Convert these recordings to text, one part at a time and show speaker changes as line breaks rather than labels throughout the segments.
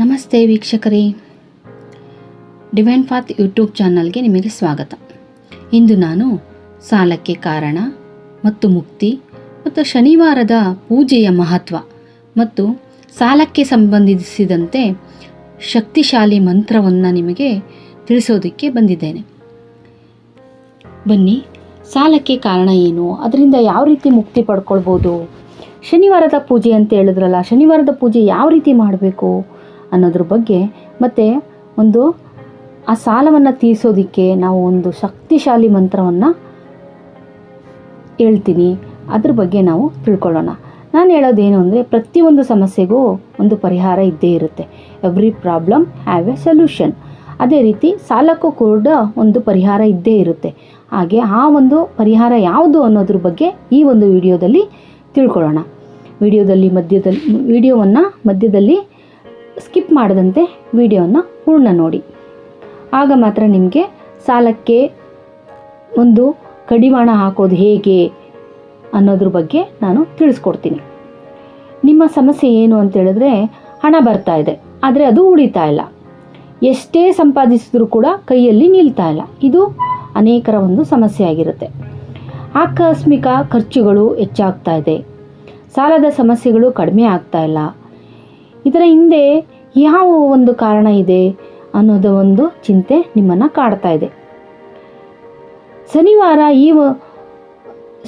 ನಮಸ್ತೆ ವೀಕ್ಷಕರೇ, divine path YouTube ಚಾನಲ್ಗೆ ನಿಮಗೆ ಸ್ವಾಗತ. ಇಂದು ನಾನು ಸಾಲಕ್ಕೆ ಕಾರಣ ಮತ್ತು ಮುಕ್ತಿ ಮತ್ತು ಶನಿವಾರದ ಪೂಜೆಯ ಮಹತ್ವ ಮತ್ತು ಸಾಲಕ್ಕೆ ಸಂಬಂಧಿಸಿದಂತೆ ಶಕ್ತಿಶಾಲಿ ಮಂತ್ರವನ್ನು ನಿಮಗೆ ತಿಳಿಸೋದಕ್ಕೆ ಬಂದಿದ್ದೇನೆ. ಬನ್ನಿ, ಸಾಲಕ್ಕೆ ಕಾರಣ ಏನು, ಅದರಿಂದ ಯಾವ ರೀತಿ ಮುಕ್ತಿ ಪಡ್ಕೊಳ್ಬೋದು, ಶನಿವಾರದ ಪೂಜೆ ಅಂತ ಹೇಳಿದ್ರಲ್ಲ, ಶನಿವಾರದ ಪೂಜೆ ಯಾವ ರೀತಿ ಮಾಡಬೇಕು ಅನ್ನೋದ್ರ ಬಗ್ಗೆ, ಮತ್ತು ಆ ಸಾಲವನ್ನು ತೀರಿಸೋದಕ್ಕೆ ನಾವು ಒಂದು ಶಕ್ತಿಶಾಲಿ ಮಂತ್ರವನ್ನು ಹೇಳ್ತೀನಿ. ಅದ್ರ ಬಗ್ಗೆ ನಾವು ತಿಳ್ಕೊಳ್ಳೋಣ. ನಾನು ಹೇಳೋದೇನು ಅಂದರೆ, ಪ್ರತಿಯೊಂದು ಸಮಸ್ಯೆಗೂ ಒಂದು ಪರಿಹಾರ ಇದ್ದೇ ಇರುತ್ತೆ. Every problem have A solution. ಅದೇ ರೀತಿ ಸಾಲಕ್ಕೂ ಕೂಡ ಒಂದು ಪರಿಹಾರ ಇದ್ದೇ ಇರುತ್ತೆ. ಹಾಗೆ ಆ ಒಂದು ಪರಿಹಾರ ಯಾವುದು ಅನ್ನೋದ್ರ ಬಗ್ಗೆ ಈ ಒಂದು ವಿಡಿಯೋದಲ್ಲಿ ತಿಳ್ಕೊಳ್ಳೋಣ. ವಿಡಿಯೋವನ್ನು ಮಧ್ಯದಲ್ಲಿ ಸ್ಕಿಪ್ ಮಾಡದಂತೆ ವಿಡಿಯೋವನ್ನು ಪೂರ್ಣ ನೋಡಿ. ಆಗ ಮಾತ್ರ ನಿಮಗೆ ಸಾಲಕ್ಕೆ ಒಂದು ಕಡಿವಾಣ ಹಾಕೋದು ಹೇಗೆ ಅನ್ನೋದ್ರ ಬಗ್ಗೆ ನಾನು ತಿಳಿಸ್ಕೊಡ್ತೀನಿ. ನಿಮ್ಮ ಸಮಸ್ಯೆ ಏನು ಅಂತ ಹೇಳಿದ್ರೆ, ಹಣ ಬರ್ತಾ ಇದೆ ಆದರೆ ಅದು ಉಳಿತಾ ಇಲ್ಲ, ಎಷ್ಟೇ ಸಂಪಾದಿಸಿದ್ರೂ ಕೂಡ ಕೈಯಲ್ಲಿ ನಿಲ್ತಾ ಇಲ್ಲ. ಇದು ಅನೇಕರ ಒಂದು ಸಮಸ್ಯೆ ಆಗಿರುತ್ತೆ. ಆಕಸ್ಮಿಕ ಖರ್ಚುಗಳು ಹೆಚ್ಚಾಗ್ತಾ ಇದೆ, ಸಾಲದ ಸಮಸ್ಯೆಗಳು ಕಡಿಮೆ ಆಗ್ತಾ ಇಲ್ಲ. ಇದರ ಹಿಂದೆ ಯಾವ ಒಂದು ಕಾರಣ ಇದೆ ಅನ್ನೋದು ಒಂದು ಚಿಂತೆ ನಿಮ್ಮನ್ನು ಕಾಡ್ತಾ ಇದೆ.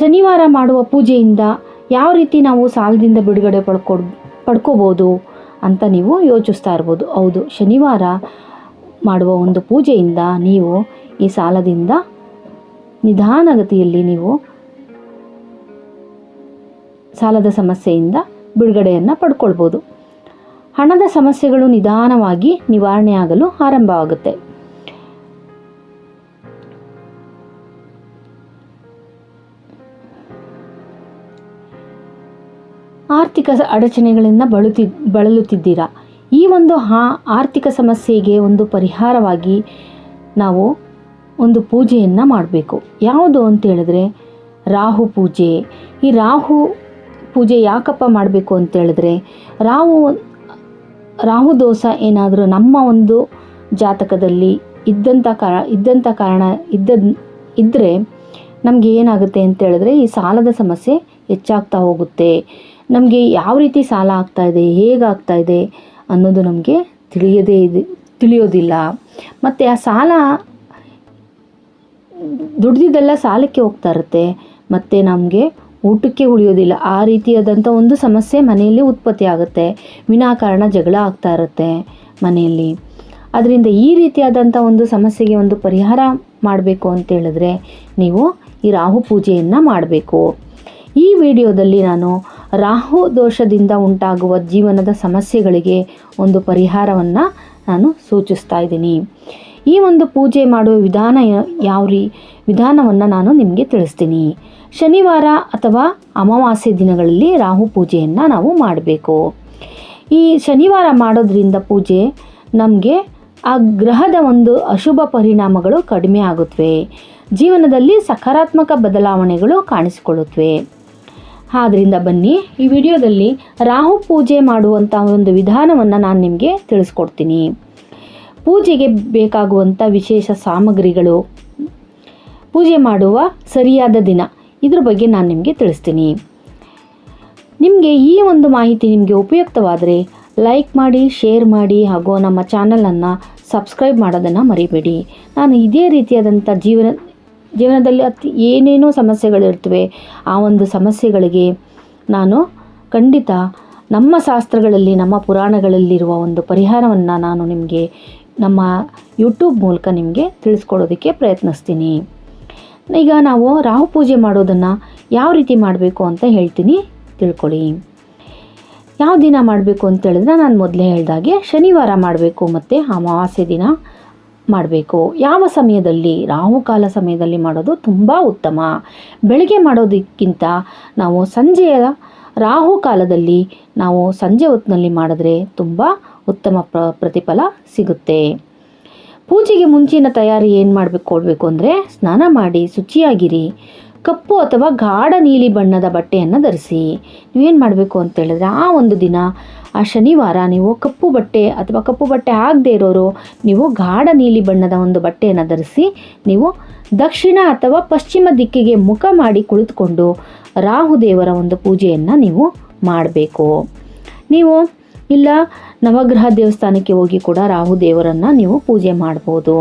ಶನಿವಾರ ಮಾಡುವ ಪೂಜೆಯಿಂದ ಯಾವ ರೀತಿ ನಾವು ಸಾಲದಿಂದ ಬಿಡುಗಡೆ ಪಡ್ಕೋಬೋದು ಅಂತ ನೀವು ಯೋಚಿಸ್ತಾ ಇರ್ಬೋದು. ಹೌದು, ಶನಿವಾರ ಮಾಡುವ ಒಂದು ಪೂಜೆಯಿಂದ ನೀವು ಈ ಸಾಲದಿಂದ ನಿಧಾನಗತಿಯಲ್ಲಿ ನೀವು ಸಾಲದ ಸಮಸ್ಯೆಯಿಂದ ಬಿಡುಗಡೆಯನ್ನು ಪಡ್ಕೊಳ್ಬೋದು. ಹಣದ ಸಮಸ್ಯೆಗಳು ನಿಧಾನವಾಗಿ ನಿವಾರಣೆಯಾಗಲು ಆರಂಭವಾಗುತ್ತೆ. ಆರ್ಥಿಕ ಅಡಚಣೆಗಳಿಂದ ಬಳಲುತ್ತಿದ್ದೀರಾ? ಈ ಒಂದು ಆರ್ಥಿಕ ಸಮಸ್ಯೆಗೆ ಒಂದು ಪರಿಹಾರವಾಗಿ ನಾವು ಒಂದು ಪೂಜೆಯನ್ನು ಮಾಡಬೇಕು. ಯಾವುದು ಅಂತ ಹೇಳಿದ್ರೆ ರಾಹು ಪೂಜೆ. ಈ ರಾಹು ಪೂಜೆ ಯಾಕಪ್ಪ ಮಾಡಬೇಕು ಅಂತ ಹೇಳಿದ್ರೆ, ರಾಹು ದೋಷ ಏನಾದರೂ ನಮ್ಮ ಒಂದು ಜಾತಕದಲ್ಲಿ ಇದ್ದರೆ ನಮಗೆ ಏನಾಗುತ್ತೆ ಅಂತ ಹೇಳಿದ್ರೆ, ಈ ಸಾಲದ ಸಮಸ್ಯೆ ಹೆಚ್ಚಾಗ್ತಾ ಹೋಗುತ್ತೆ. ನಮಗೆ ಯಾವ ರೀತಿ ಸಾಲ ಆಗ್ತಾ ಇದೆ, ಹೇಗಾಗ್ತಾ ಇದೆ ಅನ್ನೋದು ನಮಗೆ ತಿಳಿಯೋದಿಲ್ಲ. ಮತ್ತು ಆ ಸಾಲ ದುಡ್ದಿದ್ದೆಲ್ಲ ಸಾಲಕ್ಕೆ ಹೋಗ್ತಾ ಇರುತ್ತೆ, ಮತ್ತು ನಮಗೆ ಊಟಕ್ಕೆ ಉಳಿಯೋದಿಲ್ಲ. ಆ ರೀತಿಯಾದಂಥ ಒಂದು ಸಮಸ್ಯೆ ಮನೆಯಲ್ಲಿ ಉತ್ಪತ್ತಿ ಆಗುತ್ತೆ. ವಿನಾಕಾರಣ ಜಗಳ ಆಗ್ತಾ ಇರುತ್ತೆ ಮನೆಯಲ್ಲಿ. ಅದರಿಂದ ಈ ರೀತಿಯಾದಂಥ ಒಂದು ಸಮಸ್ಯೆಗೆ ಒಂದು ಪರಿಹಾರ ಮಾಡಬೇಕು ಅಂತ ಹೇಳಿದ್ರೆ ನೀವು ಈ ರಾಹು ಪೂಜೆಯನ್ನು ಮಾಡಬೇಕು. ಈ ವಿಡಿಯೋದಲ್ಲಿ ನಾನು ರಾಹು ದೋಷದಿಂದ ಉಂಟಾಗುವ ಜೀವನದ ಸಮಸ್ಯೆಗಳಿಗೆ ಒಂದು ಪರಿಹಾರವನ್ನು ನಾನು ಸೂಚಿಸ್ತಾ ಇದ್ದೀನಿ. ಈ ಒಂದು ಪೂಜೆ ಮಾಡುವ ವಿಧಾನವನ್ನು ನಾನು ನಿಮಗೆ ತಿಳಿಸ್ತೀನಿ. ಶನಿವಾರ ಅಥವಾ ಅಮಾವಾಸ್ಯೆ ದಿನಗಳಲ್ಲಿ ರಾಹು ಪೂಜೆಯನ್ನು ನಾವು ಮಾಡಬೇಕು. ಈ ಶನಿವಾರ ಮಾಡೋದ್ರಿಂದ ಪೂಜೆ ನಮಗೆ ಆ ಗ್ರಹದ ಒಂದು ಅಶುಭ ಪರಿಣಾಮಗಳು ಕಡಿಮೆ ಆಗುತ್ತವೆ, ಜೀವನದಲ್ಲಿ ಸಕಾರಾತ್ಮಕ ಬದಲಾವಣೆಗಳು ಕಾಣಿಸಿಕೊಳ್ಳುತ್ತವೆ. ಆದ್ದರಿಂದ ಬನ್ನಿ, ಈ ವಿಡಿಯೋದಲ್ಲಿ ರಾಹು ಪೂಜೆ ಮಾಡುವಂಥ ಒಂದು ವಿಧಾನವನ್ನು ನಾನು ನಿಮಗೆ ತಿಳಿಸ್ಕೊಡ್ತೀನಿ. ಪೂಜೆಗೆ ಬೇಕಾಗುವಂಥ ವಿಶೇಷ ಸಾಮಗ್ರಿಗಳು, ಪೂಜೆ ಮಾಡುವ ಸರಿಯಾದ ದಿನ, ಇದ್ರ ಬಗ್ಗೆ ನಾನು ನಿಮಗೆ ತಿಳಿಸ್ತೀನಿ. ನಿಮಗೆ ಈ ಒಂದು ಮಾಹಿತಿ ನಿಮಗೆ ಉಪಯುಕ್ತವಾದರೆ ಲೈಕ್ ಮಾಡಿ, ಶೇರ್ ಮಾಡಿ, ಹಾಗೂ ನಮ್ಮ ಚಾನಲನ್ನು ಸಬ್ಸ್ಕ್ರೈಬ್ ಮಾಡೋದನ್ನು ಮರಿಬೇಡಿ. ನಾನು ಇದೇ ರೀತಿಯಾದಂಥ ಜೀವನದಲ್ಲಿ ಏನೇನೋ ಸಮಸ್ಯೆಗಳಿರ್ತವೆ, ಆ ಒಂದು ಸಮಸ್ಯೆಗಳಿಗೆ ನಾನು ಖಂಡಿತ ನಮ್ಮ ಶಾಸ್ತ್ರಗಳಲ್ಲಿ, ನಮ್ಮ ಪುರಾಣಗಳಲ್ಲಿರುವ ಒಂದು ಪರಿಹಾರವನ್ನು ನಾನು ನಿಮಗೆ ನಮ್ಮ ಯೂಟ್ಯೂಬ್ ಮೂಲಕ ನಿಮಗೆ ತಿಳಿಸ್ಕೊಡೋದಕ್ಕೆ ಪ್ರಯತ್ನಿಸ್ತೀನಿ. ಈಗ ನಾವು ರಾಹು ಪೂಜೆ ಮಾಡೋದನ್ನು ಯಾವ ರೀತಿ ಮಾಡಬೇಕು ಅಂತ ಹೇಳ್ತೀನಿ, ತಿಳ್ಕೊಳ್ಳಿ. ಯಾವ ದಿನ ಮಾಡಬೇಕು ಅಂತ ಹೇಳಿದ್ರೆ, ನಾನು ಮೊದಲೇ ಹೇಳಿದಾಗೆ ಶನಿವಾರ ಮಾಡಬೇಕು ಮತ್ತು ಅಮಾವಾಸ್ಯೆ ದಿನ ಮಾಡಬೇಕು. ಯಾವ ಸಮಯದಲ್ಲಿ? ರಾಹುಕಾಲ ಸಮಯದಲ್ಲಿ ಮಾಡೋದು ತುಂಬ ಉತ್ತಮ. ಬೆಳಗ್ಗೆ ಮಾಡೋದಕ್ಕಿಂತ ನಾವು ಸಂಜೆಯ ರಾಹುಕಾಲದಲ್ಲಿ ನಾವು ಸಂಜೆ ಹೊತ್ತಿನಲ್ಲಿ ಮಾಡಿದ್ರೆ ತುಂಬ ಉತ್ತಮ ಪ್ರತಿಫಲ ಸಿಗುತ್ತೆ. ಪೂಜೆಗೆ ಮುಂಚಿನ ತಯಾರಿ ಏನು ಮಾಡಬೇಕು ಅಂದರೆ, ಸ್ನಾನ ಮಾಡಿ ಶುಚಿಯಾಗಿರಿ. ಕಪ್ಪು ಅಥವಾ ಗಾಢ ನೀಲಿ ಬಣ್ಣದ ಬಟ್ಟೆಯನ್ನು ಧರಿಸಿ. ನೀವೇನು ಮಾಡಬೇಕು ಅಂತ ಹೇಳಿದ್ರೆ ಆ ಒಂದು ದಿನ ಆ ಶನಿವಾರ ನೀವು ಕಪ್ಪು ಬಟ್ಟೆ ಅಥವಾ ಕಪ್ಪು ಬಟ್ಟೆ ಆಗದೆ ಇರೋರು ನೀವು ಗಾಢ ನೀಲಿ ಬಣ್ಣದ ಒಂದು ಬಟ್ಟೆಯನ್ನು ಧರಿಸಿ ನೀವು ದಕ್ಷಿಣ ಅಥವಾ ಪಶ್ಚಿಮ ದಿಕ್ಕಿಗೆ ಮುಖ ಮಾಡಿ ಕುಳಿತುಕೊಂಡು ರಾಹುದೇವರ ಒಂದು ಪೂಜೆಯನ್ನು ನೀವು ಮಾಡಬೇಕು. ನೀವು ಇಲ್ಲ ನವಗ್ರಹ ದೇವಸ್ಥಾನಕ್ಕೆ ಹೋಗಿ ಕೂಡ ರಾಹುದೇವರನ್ನು ನೀವು ಪೂಜೆ ಮಾಡ್ಬೋದು.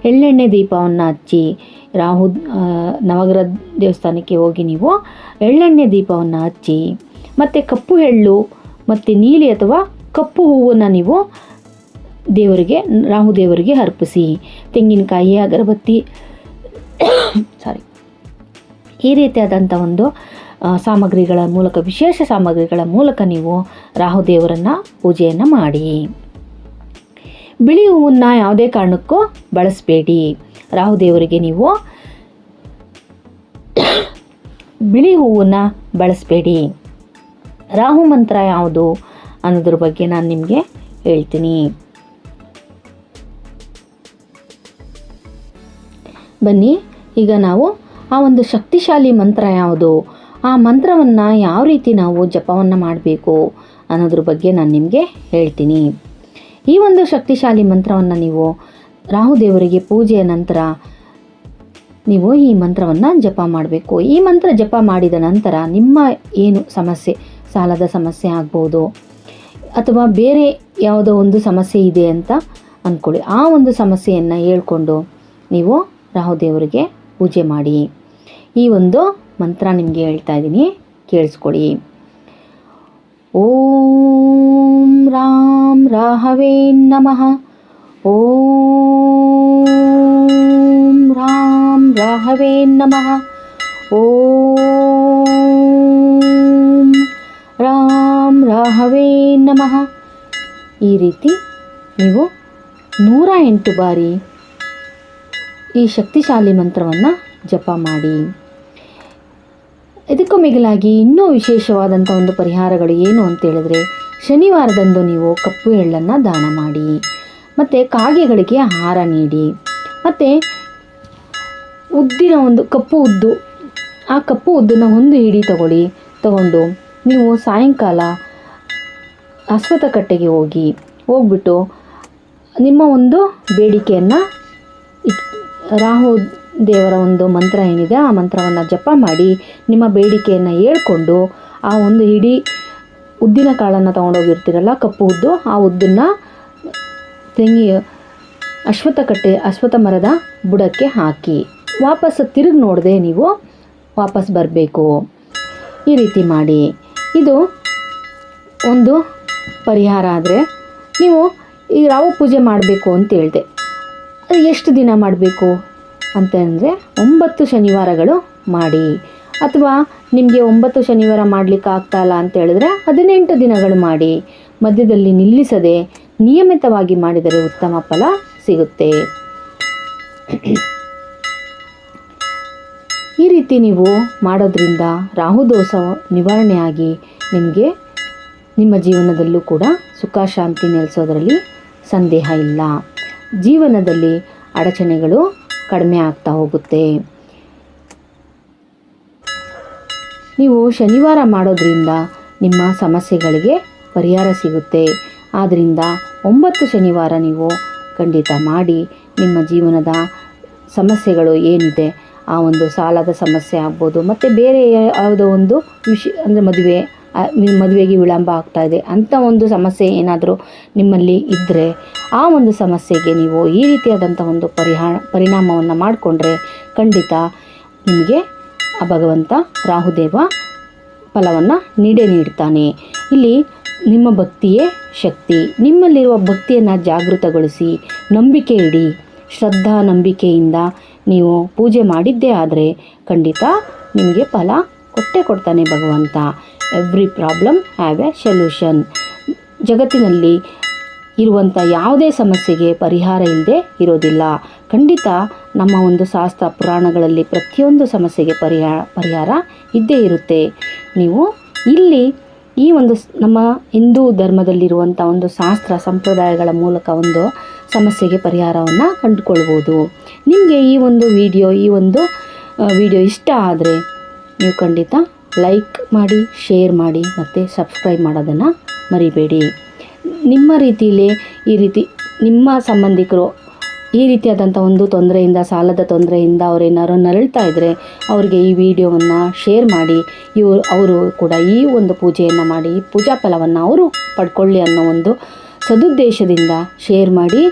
ಎಳ್ಳೆಣ್ಣೆ ದೀಪವನ್ನು ಹಚ್ಚಿ ನವಗ್ರಹ ದೇವಸ್ಥಾನಕ್ಕೆ ಹೋಗಿ ನೀವು ಎಳ್ಳೆಣ್ಣೆ ದೀಪವನ್ನು ಹಚ್ಚಿ ಮತ್ತು ಕಪ್ಪು ಎಳ್ಳು ಮತ್ತು ನೀಲಿ ಅಥವಾ ಕಪ್ಪು ಹೂವನ್ನು ನೀವು ರಾಹುದೇವರಿಗೆ ಅರ್ಪಿಸಿ. ತೆಂಗಿನಕಾಯಿ, ಅಗರಬತ್ತಿ ಈ ರೀತಿಯಾದಂಥ ಒಂದು ಸಾಮಗ್ರಿಗಳ ಮೂಲಕ, ವಿಶೇಷ ಸಾಮಗ್ರಿಗಳ ಮೂಲಕ ನೀವು ರಾಹುದೇವರನ್ನು ಪೂಜೆಯನ್ನು ಮಾಡಿ. ಬಿಳಿ ಹೂವನ್ನು ಯಾವುದೇ ಕಾರಣಕ್ಕೂ ಬಳಸಬೇಡಿ. ರಾಹುದೇವರಿಗೆ ನೀವು ಬಿಳಿ ಹೂವನ್ನು ಬಳಸಬೇಡಿ. ರಾಹು ಮಂತ್ರ ಯಾವುದು ಅನ್ನೋದ್ರ ಬಗ್ಗೆ ನಾನು ನಿಮಗೆ ಹೇಳ್ತೀನಿ. ಬನ್ನಿ, ಈಗ ನಾವು ಆ ಒಂದು ಶಕ್ತಿಶಾಲಿ ಮಂತ್ರ ಯಾವುದು, ಆ ಮಂತ್ರವನ್ನು ಯಾವ ರೀತಿ ನಾವು ಜಪವನ್ನು ಮಾಡಬೇಕು ಅನ್ನೋದ್ರ ಬಗ್ಗೆ ನಾನು ನಿಮಗೆ ಹೇಳ್ತೀನಿ. ಈ ಒಂದು ಶಕ್ತಿಶಾಲಿ ಮಂತ್ರವನ್ನು ನೀವು ರಾಹುದೇವರಿಗೆ ಪೂಜೆಯ ನಂತರ ನೀವು ಈ ಮಂತ್ರವನ್ನು ಜಪ ಮಾಡಬೇಕು. ಈ ಮಂತ್ರ ಜಪ ಮಾಡಿದ ನಂತರ ನಿಮ್ಮ ಏನು ಸಮಸ್ಯೆ, ಸಾಲದ ಸಮಸ್ಯೆ ಆಗ್ಬೋದು ಅಥವಾ ಬೇರೆ ಯಾವುದೋ ಒಂದು ಸಮಸ್ಯೆ ಇದೆ ಅಂತ ಅಂದ್ಕೊಳ್ಳಿ, ಆ ಒಂದು ಸಮಸ್ಯೆಯನ್ನು ಹೇಳ್ಕೊಂಡು ನೀವು ರಾಹುದೇವರಿಗೆ ಪೂಜೆ ಮಾಡಿ. ಈ ಒಂದು ಮಂತ್ರ ನಿಮಗೆ ಹೇಳ್ತಾ ಇದ್ದೀನಿ, ಕೇಳಿಸ್ಕೊಳ್ಳಿ. ಓಂ ರಾಂ ರಾಹವೇ ನಮಃ. ಓಂ ರಾಂ ರಾಹವೇ ನಮಃ. ಓಂ ರಾಂ ರಾಹವೇ ನಮಃ. ಈ ರೀತಿ ನೀವು 108 ಬಾರಿ ಈ ಶಕ್ತಿಶಾಲಿ ಮಂತ್ರವನ್ನು ಜಪ ಮಾಡಿ. ಇದಕ್ಕೂ ಮಿಗಿಲಾಗಿ ಇನ್ನೂ ವಿಶೇಷವಾದಂಥ ಒಂದು ಪರಿಹಾರಗಳು ಏನು ಅಂತೇಳಿದ್ರೆ, ಶನಿವಾರದಂದು ನೀವು ಕಪ್ಪು ಎಳ್ಳನ್ನು ದಾನ ಮಾಡಿ, ಮತ್ತು ಕಾಗೆಗಳಿಗೆ ಆಹಾರ ನೀಡಿ, ಮತ್ತು ಉದ್ದಿನ ಒಂದು ಕಪ್ಪು ಉದ್ದು, ಆ ಕಪ್ಪು ಉದ್ದನ್ನು ಒಂದು ಹಿಡಿ ತಗೊಂಡು ನೀವು ಸಾಯಂಕಾಲ ಅಶ್ವತ್ಥ ಕಟ್ಟೆಗೆ ಹೋಗ್ಬಿಟ್ಟು ನಿಮ್ಮ ಒಂದು ಬೇಡಿಕೆಯನ್ನು ರಾಹು ದೇವರ ಒಂದು ಮಂತ್ರ ಏನಿದೆ ಆ ಮಂತ್ರವನ್ನು ಜಪ ಮಾಡಿ ನಿಮ್ಮ ಬೇಡಿಕೆಯನ್ನು ಹೇಳ್ಕೊಂಡು ಆ ಒಂದು ಇಡೀ ಉದ್ದಿನ ಕಾಳನ್ನು ತೊಗೊಂಡೋಗಿರ್ತೀರಲ್ಲ, ಕಪ್ಪು ಉದ್ದು, ಆ ಉದ್ದನ್ನು ಅಶ್ವತ್ಥ ಮರದ ಬುಡಕ್ಕೆ ಹಾಕಿ ವಾಪಸ್ ತಿರುಗಿ ನೋಡದೆ ನೀವು ವಾಪಸ್ ಬರಬೇಕು. ಈ ರೀತಿ ಮಾಡಿ. ಇದು ಒಂದು ಪರಿಹಾರ. ಆದರೆ ನೀವು ಈ ರಾಹು ಪೂಜೆ ಮಾಡಬೇಕು ಅಂತ ಹೇಳಿದೆ, ಅದು ಎಷ್ಟು ದಿನ ಮಾಡಬೇಕು ಅಂತಂದರೆ 9 ಶನಿವಾರಗಳು ಮಾಡಿ. ಅಥವಾ ನಿಮಗೆ 9 ಶನಿವಾರ ಮಾಡಲಿಕ್ಕೆ ಆಗ್ತಾಯಿಲ್ಲ ಅಂತ ಹೇಳಿದ್ರೆ 18 ದಿನಗಳು ಮಾಡಿ. ಮಧ್ಯದಲ್ಲಿ ನಿಲ್ಲಿಸದೆ ನಿಯಮಿತವಾಗಿ ಮಾಡಿದರೆ ಉತ್ತಮ ಫಲ ಸಿಗುತ್ತೆ. ಈ ರೀತಿ ನೀವು ಮಾಡೋದ್ರಿಂದ ರಾಹುದೋಷ ನಿವಾರಣೆಯಾಗಿ ನಿಮಗೆ ನಿಮ್ಮ ಜೀವನದಲ್ಲೂ ಕೂಡ ಸುಖ ಶಾಂತಿ ನೆಲೆಸೋದರಲ್ಲಿ ಸಂದೇಹ ಇಲ್ಲ. ಜೀವನದಲ್ಲಿ ಅಡಚಣೆಗಳು ಕಡಿಮೆ ಆಗ್ತಾ ಹೋಗುತ್ತೆ. ನೀವು ಶನಿವಾರ ಮಾಡೋದ್ರಿಂದ ನಿಮ್ಮ ಸಮಸ್ಯೆಗಳಿಗೆ ಪರಿಹಾರ ಸಿಗುತ್ತೆ. ಆದ್ದರಿಂದ 9 ಶನಿವಾರ ನೀವು ಖಂಡಿತ ಮಾಡಿ ನಿಮ್ಮ ಜೀವನದ ಸಮಸ್ಯೆಗಳು ಏನಿದೆ, ಆ ಒಂದು ಸಾಲದ ಸಮಸ್ಯೆ ಆಗ್ಬೋದು, ಮತ್ತು ಬೇರೆ ಯಾವುದೋ ಒಂದು ಅಂದರೆ ಮದುವೆಗೆ ವಿಳಂಬ ಆಗ್ತಾಯಿದೆ ಅಂಥ ಒಂದು ಸಮಸ್ಯೆ ಏನಾದರೂ ನಿಮ್ಮಲ್ಲಿ ಇದ್ದರೆ ಆ ಒಂದು ಸಮಸ್ಯೆಗೆ ನೀವು ಈ ರೀತಿಯಾದಂಥ ಒಂದು ಪರಿಣಾಮವನ್ನು ಮಾಡಿಕೊಂಡ್ರೆ ಖಂಡಿತ ನಿಮಗೆ ಆ ಭಗವಂತ ರಾಹುದೇವ ಫಲವನ್ನು ನೀಡ್ತಾನೆ. ಇಲ್ಲಿ ನಿಮ್ಮ ಭಕ್ತಿಯೇ ಶಕ್ತಿ. ನಿಮ್ಮಲ್ಲಿರುವ ಭಕ್ತಿಯನ್ನು ಜಾಗೃತಗೊಳಿಸಿ ನಂಬಿಕೆ ಇಡಿ. ಶ್ರದ್ಧಾ ನಂಬಿಕೆಯಿಂದ ನೀವು ಪೂಜೆ ಮಾಡಿದ್ದೇ ಆದರೆ ಖಂಡಿತ ನಿಮಗೆ ಫಲ ಕೊಡ್ತಾನೆ ಭಗವಂತ. Every problem have A solution. ಜಗತ್ತಿನಲ್ಲಿ ಇರುವಂಥ ಯಾವುದೇ ಸಮಸ್ಯೆಗೆ ಪರಿಹಾರ ಇಲ್ಲದೆ ಇರೋದಿಲ್ಲ. ಖಂಡಿತ ನಮ್ಮ ಒಂದು ಶಾಸ್ತ್ರ ಪುರಾಣಗಳಲ್ಲಿ ಪ್ರತಿಯೊಂದು ಸಮಸ್ಯೆಗೆ ಪರಿಹಾರ ಇದ್ದೇ ಇರುತ್ತೆ. ನೀವು ಇಲ್ಲಿ ಈ ಒಂದು ನಮ್ಮ ಹಿಂದೂ ಧರ್ಮದಲ್ಲಿರುವಂಥ ಒಂದು ಶಾಸ್ತ್ರ ಸಂಪ್ರದಾಯಗಳ ಮೂಲಕ ಒಂದು ಸಮಸ್ಯೆಗೆ ಪರಿಹಾರವನ್ನು ಕಂಡುಕೊಳ್ಬೋದು. ನಿಮಗೆ ಈ ಒಂದು ವಿಡಿಯೋ, ಈ ಒಂದು ವಿಡಿಯೋ ಇಷ್ಟ ಆದರೆ ನೀವು ಖಂಡಿತ ಲೈಕ್ ಮಾಡಿ, ಶೇರ್ ಮಾಡಿ ಮತ್ತು ಸಬ್ಸ್ಕ್ರೈಬ್ ಮಾಡೋದನ್ನು ಮರಿಬೇಡಿ. ನಿಮ್ಮ ರೀತಿಯಲ್ಲೇ ಈ ರೀತಿ ನಿಮ್ಮ ಸಂಬಂಧಿಕರು ಈ ರೀತಿಯಾದಂಥ ಒಂದು ತೊಂದರೆಯಿಂದ, ಸಾಲದ ತೊಂದರೆಯಿಂದ ಅವರೇನಾದ್ರು ನರಳ್ತಾ ಇದ್ದರೆ ಅವರಿಗೆ ಈ ವಿಡಿಯೋವನ್ನು ಶೇರ್ ಮಾಡಿ, ಅವರು ಕೂಡ ಈ ಒಂದು ಪೂಜೆಯನ್ನು ಮಾಡಿ ಈ ಪೂಜಾ ಫಲವನ್ನು ಅವರು ಪಡ್ಕೊಳ್ಳಿ ಅನ್ನೋ ಒಂದು ಸದುದ್ದೇಶದಿಂದ ಶೇರ್ ಮಾಡಿ,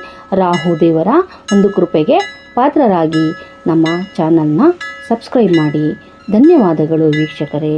ರಾಹು ದೇವರ ಒಂದು ಕೃಪೆಗೆ ಪಾತ್ರರಾಗಿ ನಮ್ಮ ಚಾನಲ್ನ ಸಬ್ಸ್ಕ್ರೈಬ್ ಮಾಡಿ. ಧನ್ಯವಾದಗಳು ವೀಕ್ಷಕರೇ.